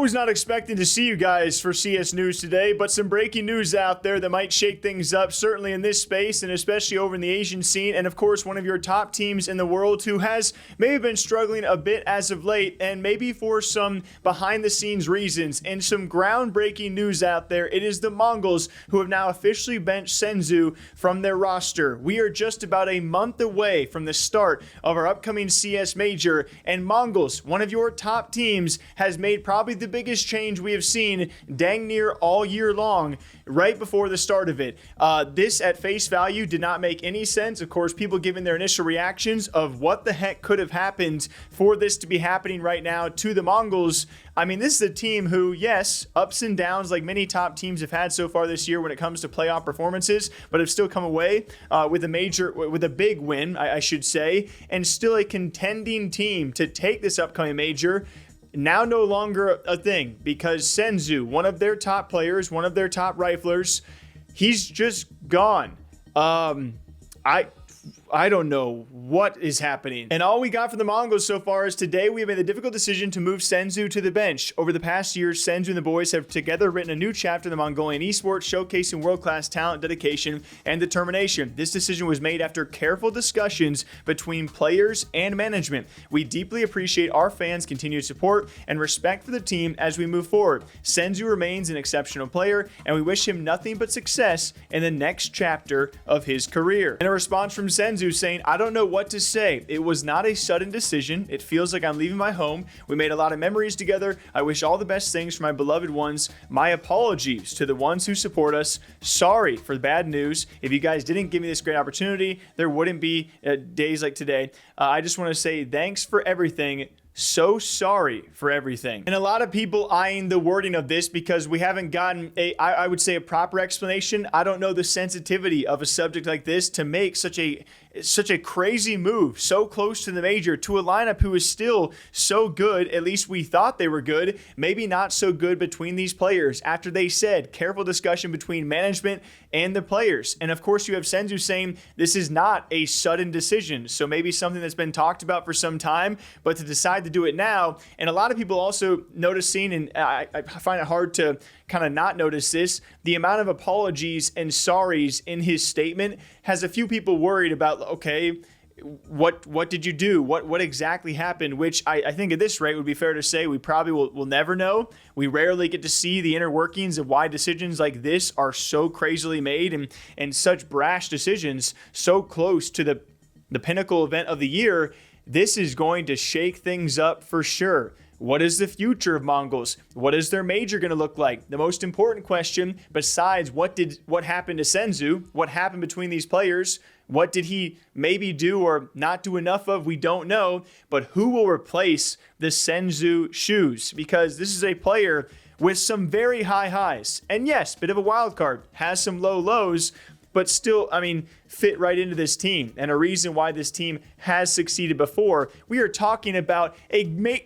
was not expecting to see you guys for CS News today, but some breaking news out there that might shake things up, certainly in this space and especially over in the Asian scene. And of course, one of your top teams in the world who has maybe been struggling a bit as of late, and maybe for some behind the scenes reasons and some groundbreaking news out there. It is the Mongols who have now officially benched Senzu from their roster. We are just about a month away from the start of our upcoming CS Major, and Mongols, one of your top teams, has made probably the biggest change we have seen dang near all year long right before the start of it. This at face value did not make any sense. Of course, people giving their initial reactions of what the heck could have happened for this to be happening right now to the Mongols. I mean, this is a team who, yes, ups and downs like many top teams have had so far this year when it comes to playoff performances, but have still come away with a big win, I should say, and still a contending team to take this upcoming major. Now no longer a thing, because Senzu, one of their top players, one of their top riflers, he's just gone. I don't know what is happening. And all we got from the Mongols so far is today we have made the difficult decision to move Senzu to the bench. Over the past year, Senzu and the boys have together written a new chapter in the Mongolian esports, showcasing world-class talent, dedication, and determination. This decision was made after careful discussions between players and management. We deeply appreciate our fans' continued support and respect for the team as we move forward. Senzu remains an exceptional player, and we wish him nothing but success in the next chapter of his career. In a response from Senzu saying, "I don't know what to say. It was not a sudden decision. It feels like I'm leaving my home. We made a lot of memories together. I wish all the best things for my beloved ones. My apologies to the ones who support us. Sorry for the bad news. If you guys didn't give me this great opportunity, there wouldn't be days like today. I just want to say thanks for everything. So sorry for everything." And a lot of people eyeing the wording of this because we haven't gotten I would say a proper explanation. I don't know the sensitivity of a subject like this to make such a crazy move so close to the major to a lineup who is still so good. At least we thought they were good, maybe not so good between these players after they said careful discussion between management and the players. And of course you have Senzu saying this is not a sudden decision, so maybe something that's been talked about for some time, but to decide to do it now. And a lot of people also noticing, and I find it hard to kind of not notice this, the amount of apologies and sorries in his statement has a few people worried about, okay, what did you do? What exactly happened? Which I think at this rate would be fair to say we probably will never know. We rarely get to see the inner workings of why decisions like this are so crazily made and such brash decisions so close to the pinnacle event of the year. This is going to shake things up for sure. What is the future of Mongols? What is their major going to look like? The most important question, besides what happened to Senzu, what happened between these players, what did he maybe do or not do enough of, we don't know. But who will replace the Senzu shoes? Because this is a player with some very high highs. And yes, bit of a wild card, has some low lows, but still, I mean, fit right into this team. And a reason why this team has succeeded before. We are talking about a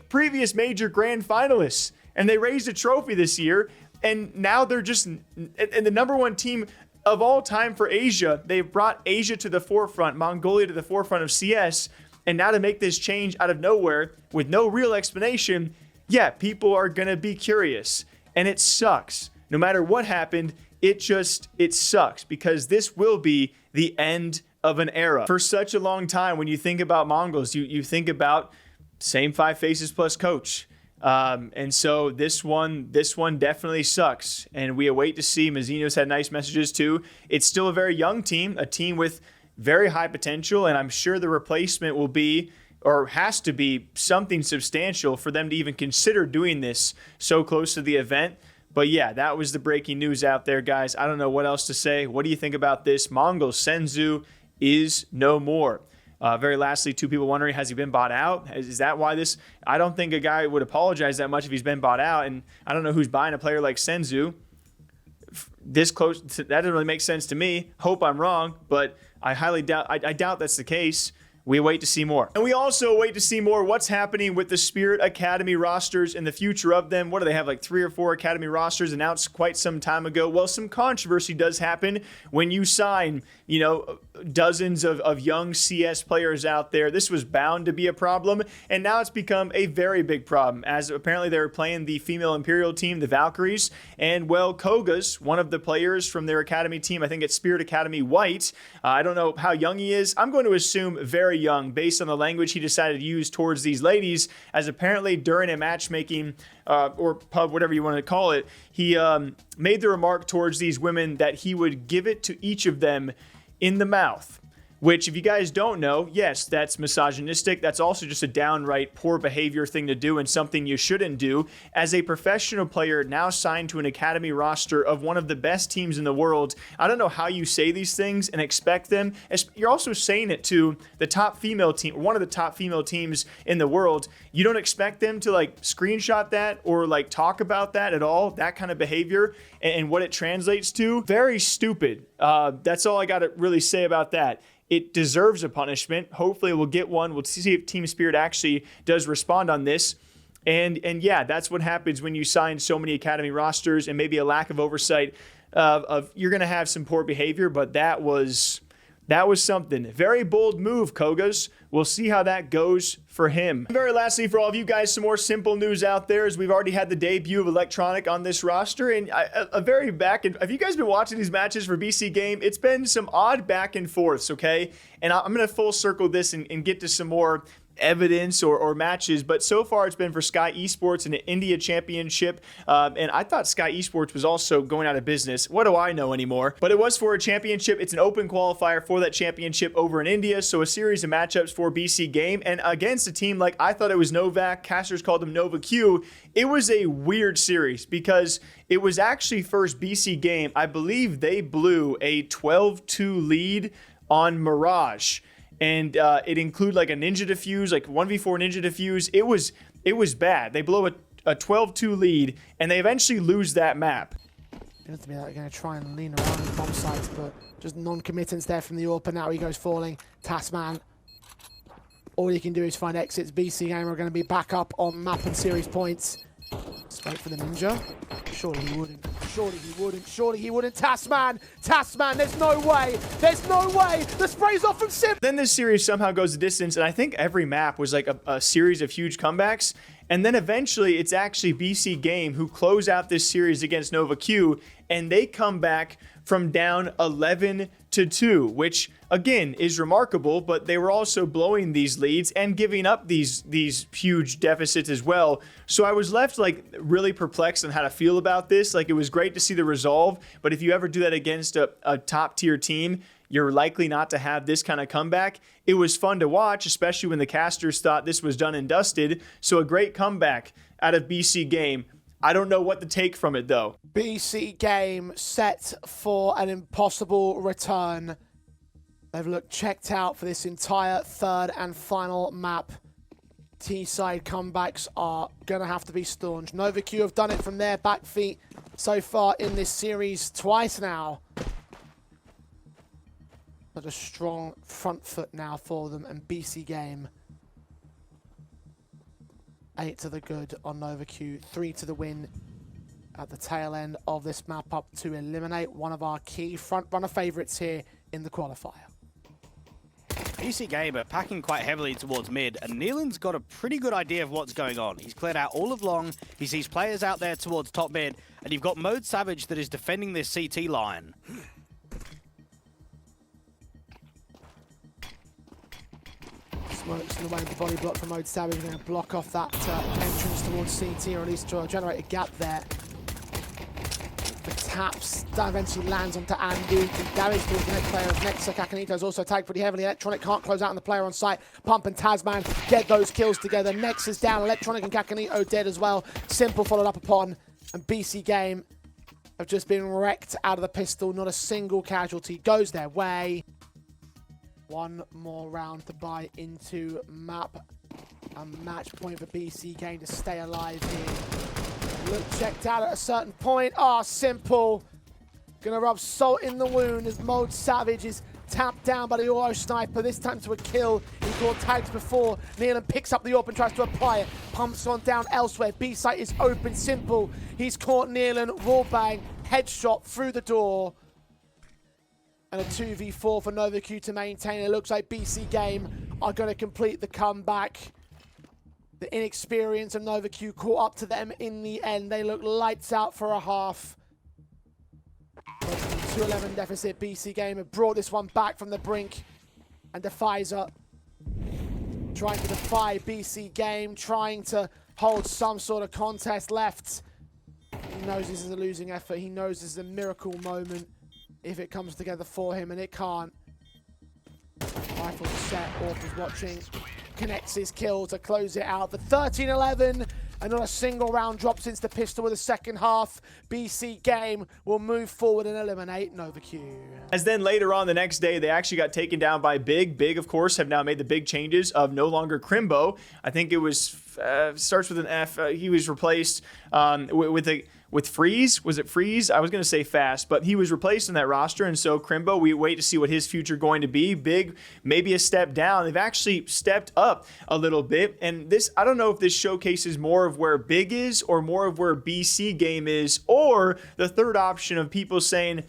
previous major grand finalists, and they raised a trophy this year, and now they're just and the number one team of all time for Asia. They've brought Asia to the forefront, Mongolia to the forefront of CS, and now to make this change out of nowhere with no real explanation, yeah, people are going to be curious. And it sucks. No matter what happened, it sucks because this will be the end of an era. For such a long time, when you think about Mongols, you think about same five faces plus coach. And so this one definitely sucks. And we await to see. Mazzino's had nice messages too. It's still a very young team, a team with very high potential. And I'm sure the replacement will be, or has to be, something substantial for them to even consider doing this so close to the event. But yeah, that was the breaking news out there, guys. I don't know what else to say. What do you think about this? Mongols Senzu is no more. Very lastly, two people wondering, has he been bought out? Is that why this? I don't think a guy would apologize that much if he's been bought out. And I don't know who's buying a player like Senzu this close. That doesn't really make sense to me. Hope I'm wrong, but I highly doubt. I doubt that's the case. we wait to see more. And we also wait to see more what's happening with the Spirit Academy rosters and the future of them. What do they have, like 3 or 4 Academy rosters announced quite some time ago? Well, some controversy does happen when you sign, you know, dozens of young CS players out there. This was bound to be a problem, and now it's become a very big problem, as apparently they were playing the female Imperial team, the Valkyries, and well, Koga's one of the players from their Academy team. I think it's Spirit Academy White. I don't know how young he is. I'm going to assume very young based on the language he decided to use towards these ladies, as apparently during a matchmaking or pub, whatever you want to call it, he made the remark towards these women that he would give it to each of them in the mouth. Which, if you guys don't know, yes, that's misogynistic. That's also just a downright poor behavior thing to do and something you shouldn't do. As a professional player now signed to an Academy roster of one of the best teams in the world, I don't know how you say these things and expect them. You're also saying it to the top female team, one of the top female teams in the world. You don't expect them to like screenshot that or like talk about that at all, that kind of behavior and what it translates to. Very stupid. That's all I got to really say about that. It deserves a punishment. Hopefully we'll get one. We'll see if Team Spirit actually does respond on this. And yeah, that's what happens when you sign so many Academy rosters and maybe a lack of oversight of you're going to have some poor behavior, but that was something. Very bold move, Kogas. We'll see how that goes for him. And very lastly, for all of you guys, some more simple news out there, as we've already had the debut of Electronic on this roster. And have you guys been watching these matches for BC Game? It's been some odd back and forths, okay? And I'm going to full circle this and get to some more evidence or matches, but so far it's been for Sky Esports in an India championship, and I thought Sky Esports was also going out of business. What do I know anymore? But it was for a championship. It's an open qualifier for that championship over in India, so a series of matchups for BC Game, and against a team like, I thought it was Novak, casters called them Nova Q. It was a weird series because it was actually first BC Game. I believe they blew a 12-2 lead on Mirage. And it included like a ninja defuse, like 1v4 ninja defuse. It was bad. They blow a 12-2 lead, and they eventually lose that map. Going to try and lean around the bomb sites, but just non-committance there from the AWP. Now he goes falling. Tasman. All he can do is find exits. BC Game are going to be back up on map and series points. Straight for the ninja. Surely he wouldn't. Surely he wouldn't. Surely he wouldn't. Tasman! Tasman! There's no way! There's no way! The spray's off from Sim! Then this series somehow goes the distance, and I think every map was like a series of huge comebacks. And then eventually it's actually BC Game who close out this series against Nova Q, and they come back from down 11-2, which again is remarkable, but they were also blowing these leads and giving up these huge deficits as well. So I was left like really perplexed on how to feel about this. Like, it was great to see the resolve, but if you ever do that against a top tier team, you're likely not to have this kind of comeback. It was fun to watch, especially when the casters thought this was done and dusted. So a great comeback out of BC Game. I don't know what to take from it, though. BC Game set for an impossible return. They've looked checked out for this entire third and final map. T-side comebacks are going to have to be staunch. Nova Q have done it from their back feet so far in this series twice now. But a strong front foot now for them, and BC Game 8 to the good on Nova Q, 3 to the win at the tail end of this map up to eliminate one of our key front runner favourites here in the qualifier. BC Game are packing quite heavily towards mid, and Neelan's got a pretty good idea of what's going on. He's cleared out all of long, he sees players out there towards top mid, and you've got MongolZ that is defending this CT line. Smokes in the way of the body block from MongolZ. We're going to block off that entrance towards CT, or at least to generate a gap there. The taps, that eventually lands onto Andy. Damage to the next player. Next, Kakanito is also tagged pretty heavily. Electronic can't close out on the player on site. Pump and Tasman get those kills together. Next is down. Electronic and Kakanito dead as well. S1mple followed up upon. And BC Game have just been wrecked out of the pistol. Not a single casualty goes their way. One more round to buy into map. A match point for BC Game to stay alive here. Look checked out at a certain point. Ah, S1mple. Gonna rub salt in the wound as MongolZ is Tapped down by the Oro sniper, this time to a kill. He caught tags before. Nealon picks up the AWP and tries to apply it. Pumps on down elsewhere. B site is open, S1mple. He's caught Nealon, raw bang, headshot through the door. And a 2v4 for NovaQ to maintain. It looks like BC Game are going to complete the comeback. The inexperience of NovaQ caught up to them in the end. They look lights out for a half. 2-11 deficit. BC Game have brought this one back from the brink. And Defizer trying to defy BC Game, trying to hold some sort of contest left. He knows this is a losing effort. He knows this is a miracle moment if it comes together for him, and it can't. Rifle set, AWP is watching. Connects his kill to close it out. The 13-11, and not a single round drop since the pistol with the second half. BC Game will move forward and eliminate NovaQ. As then later on the next day, they actually got taken down by Big. Big, of course, have now made the big changes of no longer Crimbo. I think it was, starts with an F. He was replaced with Freeze. Was it Freeze? I was going to say Fast, but he was replaced in that roster, and so Crimbo, we wait to see what his future going to be. Big, maybe a step down. They've actually stepped up a little bit, and this, I don't know if this showcases more of where Big is or more of where BC Game is, or the third option of people saying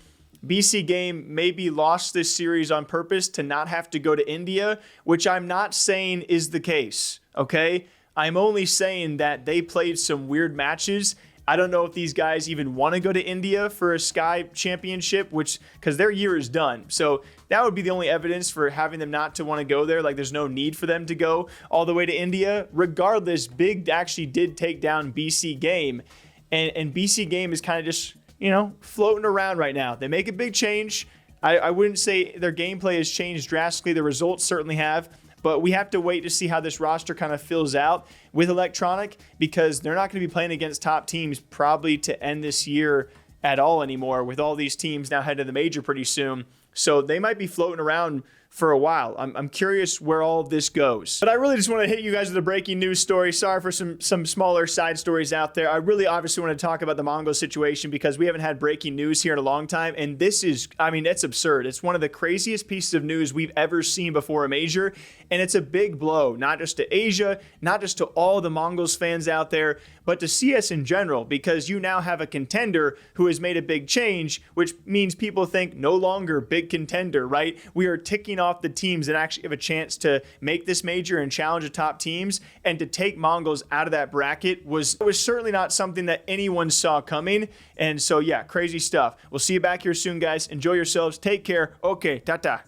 BC Game maybe lost this series on purpose to not have to go to India, which I'm not saying is the case, okay? I'm only saying that they played some weird matches. I don't know if these guys even want to go to India for a Sky Championship, because their year is done. So that would be the only evidence for having them not to want to go there. Like, there's no need for them to go all the way to India. Regardless, Big actually did take down BC Game, and BC Game is kind of just, you know, floating around right now. They make a big change. I wouldn't say their gameplay has changed drastically. The results certainly have. But we have to wait to see how this roster kind of fills out with Electronic, because they're not going to be playing against top teams probably to end this year at all anymore, with all these teams now heading to the major pretty soon. So they might be floating around for a while. I'm curious where all of this goes. But I really just want to hit you guys with a breaking news story. Sorry for some smaller side stories out there. I really obviously want to talk about the MongolZ situation, because we haven't had breaking news here in a long time. And this is, I mean, it's absurd. It's one of the craziest pieces of news we've ever seen before a major. And it's a big blow, not just to Asia, not just to all the MongolZ fans out there, but to CS in general, because you now have a contender who has made a big change, which means people think no longer big contender, right? We are ticking off the teams that actually have a chance to make this major and challenge the top teams, and to take MongolZ out of that bracket was certainly not something that anyone saw coming. And so, yeah, crazy stuff. We'll see you back here soon, guys. Enjoy yourselves. Take care. Okay, ta-ta.